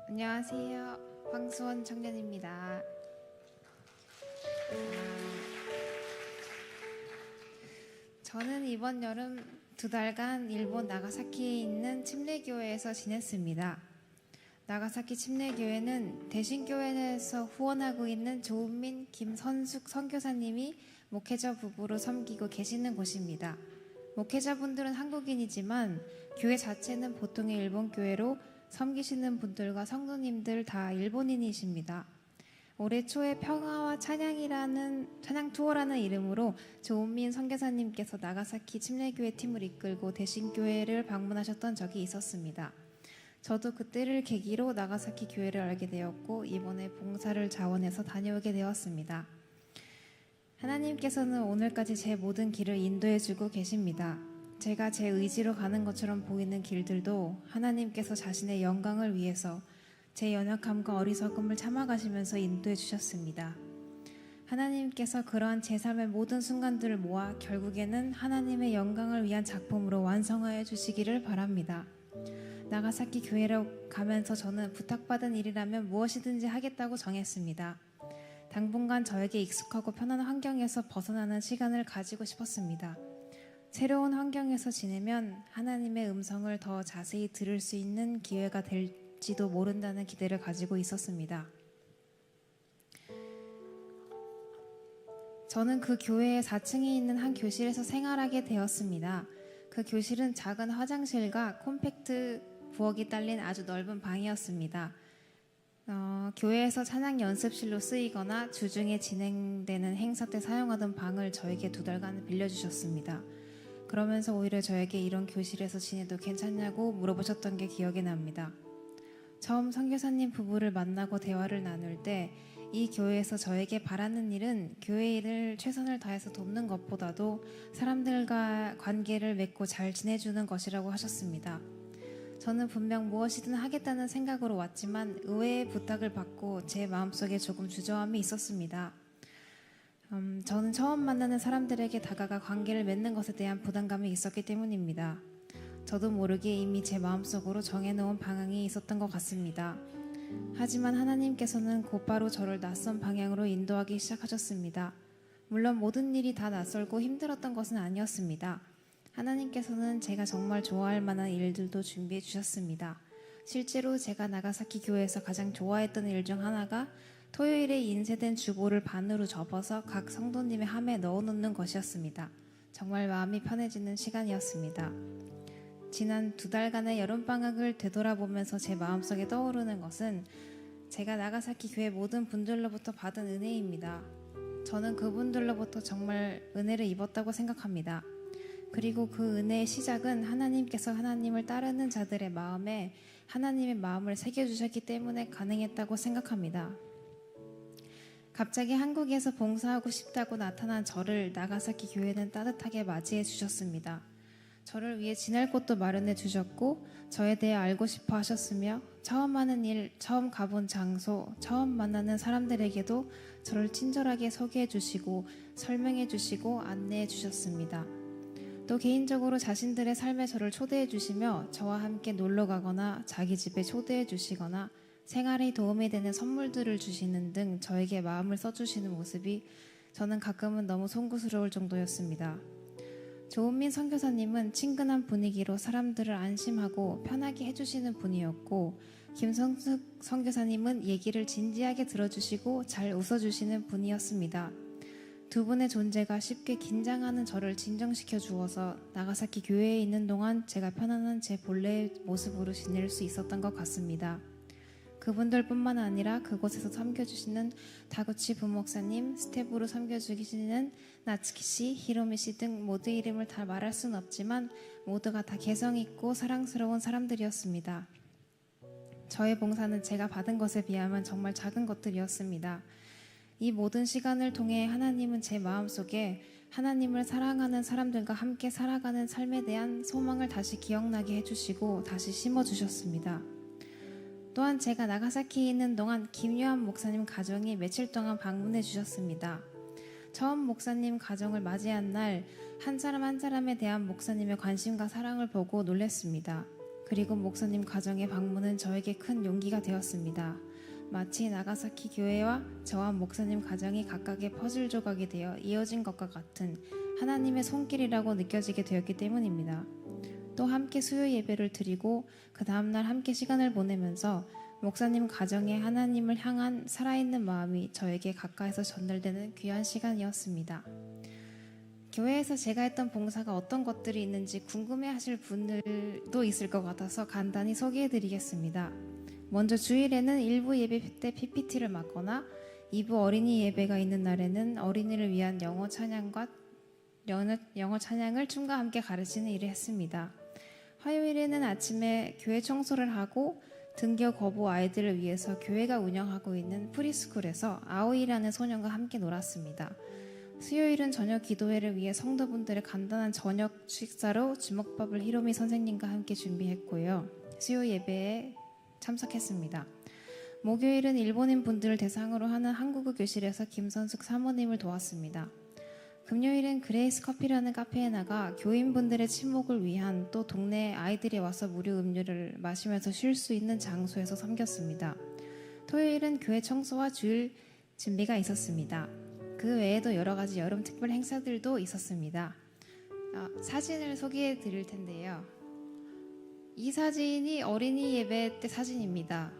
안녕하세요. 황수원 청년입니다. 저는 이번 여름 2달간 일본 나가사키에 있는 침례교회에서 지냈습니다. 나가사키 침례교회는 대신교회에서 후원하고 있는 조은민, 김선숙 선교사님이 목회자 부부로 섬기고 계시는 곳입니다. 목회자분들은 한국인이지만 교회 자체는 보통의 일본 교회로 섬기시는 분들과 성도님들 다 일본인이십니다. 올해 초에 평화와 찬양 투어라는 이름으로 조은민 선교사님께서 나가사키 침례교회 팀을 이끌고 대신교회를 방문하셨던 적이 있었습니다. 저도 그때를 계기로 나가사키 교회를 알게 되었고 이번에 봉사를 자원해서 다녀오게 되었습니다. 하나님께서는 오늘까지 제 모든 길을 인도해주고 계십니다. 제가 제 의지로 가는 것처럼 보이는 길들도 하나님께서 자신의 영광을 위해서 제 연약함과 어리석음을 참아가시면서 인도해 주셨습니다. 하나님께서 그러한 제 삶의 모든 순간들을 모아 결국에는 하나님의 영광을 위한 작품으로 완성하여 주시기를 바랍니다. 나가사키 교회로 가면서 저는 부탁받은 일이라면 무엇이든지 하겠다고 정했습니다. 당분간 저에게 익숙하고 편한 환경에서 벗어나는 시간을 가지고 싶었습니다. 새로운 환경에서 지내면 하나님의 음성을 더 자세히 들을 수 있는 기회가 될지도 모른다는 기대를 가지고 있었습니다. 저는 그 교회의 4층에 있는 한 교실에서 생활하게 되었습니다. 그 교실은 작은 화장실과 콤팩트 부엌이 딸린 아주 넓은 방이었습니다. 교회에서 찬양 연습실로 쓰이거나 주중에 진행되는 행사 때 사용하던 방을 저에게 2달간 빌려주셨습니다. 그러면서 오히려 저에게 이런 교실에서 지내도 괜찮냐고 물어보셨던 게 기억이 납니다. 처음 선교사님 부부를 만나고 대화를 나눌 때 이 교회에서 저에게 바라는 일은 교회 일을 최선을 다해서 돕는 것보다도 사람들과 관계를 맺고 잘 지내주는 것이라고 하셨습니다. 저는 분명 무엇이든 하겠다는 생각으로 왔지만 의외의 부탁을 받고 제 마음속에 조금 주저함이 있었습니다. 저는 처음 만나는 사람들에게 다가가 관계를 맺는 것에 대한 부담감이 있었기 때문입니다. 저도 모르게 이미 제 마음속으로 정해놓은 방향이 있었던 것 같습니다. 하지만 하나님께서는 곧바로 저를 낯선 방향으로 인도하기 시작하셨습니다. 물론 모든 일이 다 낯설고 힘들었던 것은 아니었습니다. 하나님께서는 제가 정말 좋아할 만한 일들도 준비해 주셨습니다. 실제로 제가 나가사키 교회에서 가장 좋아했던 일 중 하나가 토요일에 인쇄된 주보를 반으로 접어서 각 성도님의 함에 넣어놓는 것이었습니다. 정말 마음이 편해지는 시간이었습니다. 지난 2달간의 여름방학을 되돌아보면서 제 마음속에 떠오르는 것은 제가 나가사키 교회 모든 분들로부터 받은 은혜입니다. 저는 그분들로부터 정말 은혜를 입었다고 생각합니다. 그리고 그 은혜의 시작은 하나님께서 하나님을 따르는 자들의 마음에 하나님의 마음을 새겨주셨기 때문에 가능했다고 생각합니다. 갑자기 한국에서 봉사하고 싶다고 나타난 저를 나가사키 교회는 따뜻하게 맞이해 주셨습니다. 저를 위해 지낼 곳도 마련해 주셨고 저에 대해 알고 싶어 하셨으며 처음 하는 일, 처음 가본 장소, 처음 만나는 사람들에게도 저를 친절하게 소개해 주시고 설명해 주시고 안내해 주셨습니다. 또 개인적으로 자신들의 삶에 저를 초대해 주시며 저와 함께 놀러 가거나 자기 집에 초대해 주시거나 생활에 도움이 되는 선물들을 주시는 등 저에게 마음을 써주시는 모습이 저는 가끔은 너무 송구스러울 정도였습니다. 조은민 선교사님은 친근한 분위기로 사람들을 안심하고 편하게 해주시는 분이었고 김성숙 선교사님은 얘기를 진지하게 들어주시고 잘 웃어주시는 분이었습니다. 두 분의 존재가 쉽게 긴장하는 저를 진정시켜 주어서 나가사키 교회에 있는 동안 제가 편안한 제 본래의 모습으로 지낼 수 있었던 것 같습니다. 그분들뿐만 아니라 그곳에서 섬겨주시는 다구치 부목사님, 스텝으로 섬겨주시는 나츠키 씨, 히로미 씨 등 모두 이름을 다 말할 수는 없지만 모두가 다 개성있고 사랑스러운 사람들이었습니다. 저의 봉사는 제가 받은 것에 비하면 정말 작은 것들이었습니다. 이 모든 시간을 통해 하나님은 제 마음속에 하나님을 사랑하는 사람들과 함께 살아가는 삶에 대한 소망을 다시 기억나게 해주시고 다시 심어주셨습니다. 또한 제가 나가사키에 있는 동안 김요한 목사님 가정이 며칠 동안 방문해 주셨습니다. 처음 목사님 가정을 맞이한 날 한 사람 한 사람에 대한 목사님의 관심과 사랑을 보고 놀랐습니다. 그리고 목사님 가정의 방문은 저에게 큰 용기가 되었습니다. 마치 나가사키 교회와 저와 목사님 가정이 각각의 퍼즐 조각이 되어 이어진 것과 같은 하나님의 손길이라고 느껴지게 되었기 때문입니다. 또 함께 수요 예배를 드리고 그 다음날 함께 시간을 보내면서 목사님 가정에 하나님을 향한 살아있는 마음이 저에게 가까이서 전달되는 귀한 시간이었습니다. 교회에서 제가 했던 봉사가 어떤 것들이 있는지 궁금해하실 분들도 있을 것 같아서 간단히 소개해드리겠습니다. 먼저 주일에는 일부 예배 때 PPT를 맡거나 2부 어린이 예배가 있는 날에는 어린이를 위한 영어 찬양을 춤과 함께 가르치는 일을 했습니다. 화요일에는 아침에 교회 청소를 하고 등교 거부 아이들을 위해서 교회가 운영하고 있는 프리스쿨에서 아오이라는 소년과 함께 놀았습니다. 수요일은 저녁 기도회를 위해 성도분들의 간단한 저녁 식사로 주먹밥을 히로미 선생님과 함께 준비했고요. 수요 예배에 참석했습니다. 목요일은 일본인 분들을 대상으로 하는 한국어 교실에서 김선숙 사모님을 도왔습니다. 금요일은 그레이스 커피라는 카페에 나가 교인분들의 친목을 위한 또 동네 아이들이 와서 무료 음료를 마시면서 쉴 수 있는 장소에서 섬겼습니다. 토요일은 교회 청소와 주일 준비가 있었습니다. 그 외에도 여러 가지 여름 특별 행사들도 있었습니다. 사진을 소개해 드릴 텐데요. 이 사진이 어린이 예배 때 사진입니다.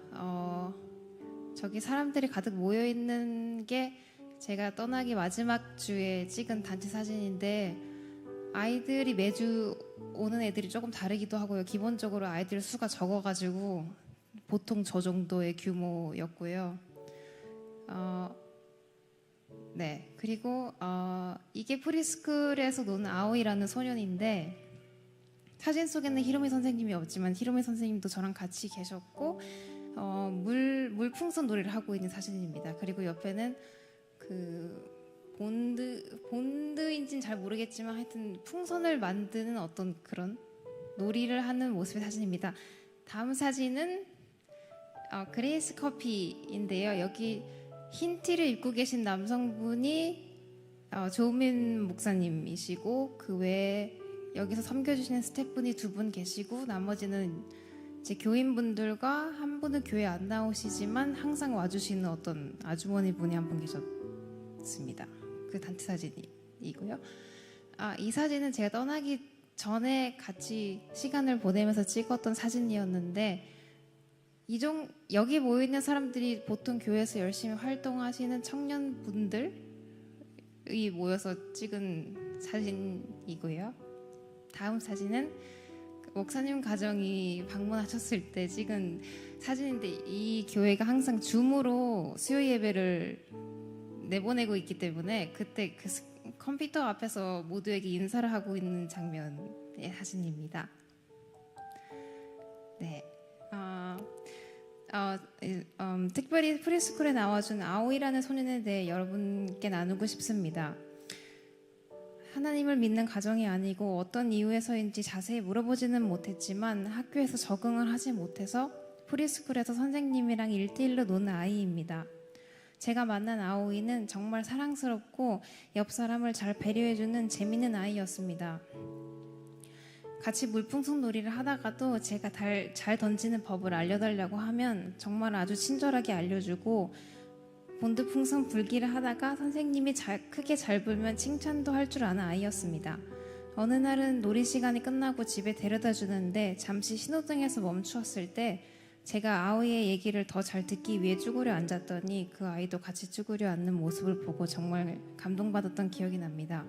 저기 사람들이 가득 모여 있는 게 제가 떠나기 마지막 주에 찍은 단체 사진인데 아이들이 매주 오는 애들이 조금 다르기도 하고요. 기본적으로 아이들 수가 적어가지고 보통 저 정도의 규모였고요. 네, 그리고 이게 프리스쿨에서 노는 아오이라는 소년인데 사진 속에는 히로미 선생님이 없지만 히로미 선생님도 저랑 같이 계셨고 물풍선 놀이를 하고 있는 사진입니다. 그리고 옆에는 그 본드인지는 잘 모르겠지만 하여튼 풍선을 만드는 어떤 그런 놀이를 하는 모습의 사진입니다. 다음 사진은 그레이스 커피인데요. 여기 흰 티를 입고 계신 남성분이 조민 목사님이시고 그 외에 여기서 섬겨주시는 스태프분이 2분 계시고 나머지는 이제 교인분들과 한 분은 교회 안 나오시지만 항상 와주시는 어떤 아주머니 분이 한 분 계셨습니다. 그 단체 사진이고요. 이 사진은 제가 떠나기 전에 같이 시간을 보내면서 찍었던 사진이었는데 여기 모여있는 사람들이 보통 교회에서 열심히 활동하시는 청년분들이 모여서 찍은 사진이고요. 다음 사진은 목사님 가정이 방문하셨을 때 찍은 사진인데 이 교회가 항상 줌으로 수요 예배를 내보내고 있기 때문에 그때 그 컴퓨터 앞에서 모두에게 인사를 하고 있는 장면의 사진입니다. 네. 특별히 프리스쿨에 나와준 아오이라는 소년에 대해 여러분께 나누고 싶습니다. 하나님을 믿는 가정이 아니고 어떤 이유에서인지 자세히 물어보지는 못했지만 학교에서 적응을 하지 못해서 프리스쿨에서 선생님이랑 1대1로 노는 아이입니다. 제가 만난 아오이는 정말 사랑스럽고 옆 사람을 잘 배려해주는 재밌는 아이였습니다. 같이 물풍선 놀이를 하다가도 제가 잘 던지는 법을 알려달라고 하면 정말 아주 친절하게 알려주고 본드풍선 불기를 하다가 선생님이 크게 잘 불면 칭찬도 할 줄 아는 아이였습니다. 어느 날은 놀이 시간이 끝나고 집에 데려다 주는데 잠시 신호등에서 멈추었을 때 제가 아오이의 얘기를 더 잘 듣기 위해 쭈그려 앉았더니 그 아이도 같이 쭈그려 앉는 모습을 보고 정말 감동받았던 기억이 납니다.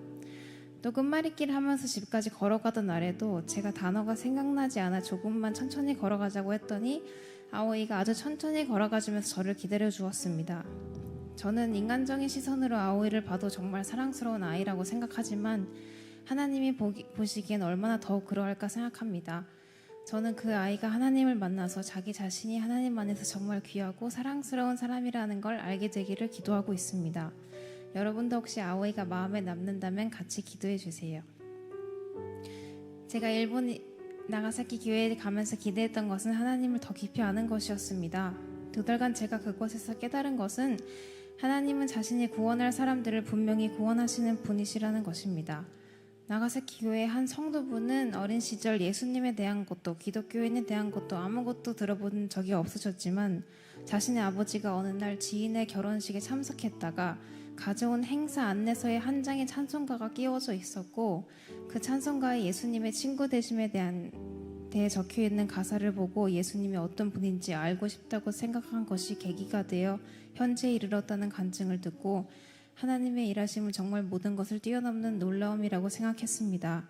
또 끝말잇기를 하면서 집까지 걸어가던 날에도 제가 단어가 생각나지 않아 조금만 천천히 걸어가자고 했더니 아오이가 아주 천천히 걸어가주면서 저를 기다려 주었습니다. 저는 인간적인 시선으로 아오이를 봐도 정말 사랑스러운 아이라고 생각하지만 하나님이 보시기엔 얼마나 더 그러할까 생각합니다. 저는 그 아이가 하나님을 만나서 자기 자신이 하나님 안에서 정말 귀하고 사랑스러운 사람이라는 걸 알게 되기를 기도하고 있습니다. 여러분도 혹시 아오이가 마음에 남는다면 같이 기도해 주세요. 제가 일본 나가사키 교회에 가면서 기대했던 것은 하나님을 더 깊이 아는 것이었습니다. 2달간 제가 그곳에서 깨달은 것은 하나님은 자신이 구원할 사람들을 분명히 구원하시는 분이시라는 것입니다. 나가사키 교회 한 성도분은 어린 시절 예수님에 대한 것도 기독교인에 대한 것도 아무것도 들어본 적이 없으셨지만 자신의 아버지가 어느 날 지인의 결혼식에 참석했다가 가져온 행사 안내서에 한 장의 찬송가가 끼워져 있었고 그 찬송가에 예수님의 친구 되심에 대해 적혀 있는 가사를 보고 예수님이 어떤 분인지 알고 싶다고 생각한 것이 계기가 되어 현재에 이르렀다는 간증을 듣고 하나님의 일하심은 정말 모든 것을 뛰어넘는 놀라움이라고 생각했습니다.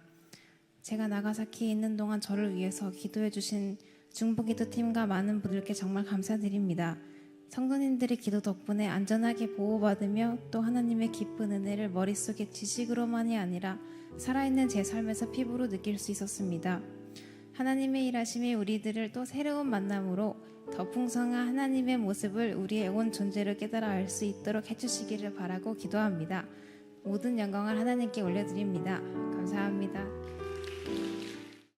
제가 나가사키에 있는 동안 저를 위해서 기도해 주신 중보기도팀과 많은 분들께 정말 감사드립니다. 성도님들의 기도 덕분에 안전하게 보호받으며 또 하나님의 기쁜 은혜를 머릿속에 지식으로만이 아니라 살아있는 제 삶에서 피부로 느낄 수 있었습니다. 하나님의 일하심이 우리들을 또 새로운 만남으로 더 풍성한 하나님의 모습을 우리의 온 존재로 깨달아 알 수 있도록 해주시기를 바라고 기도합니다. 모든 영광을 하나님께 올려드립니다. 감사합니다.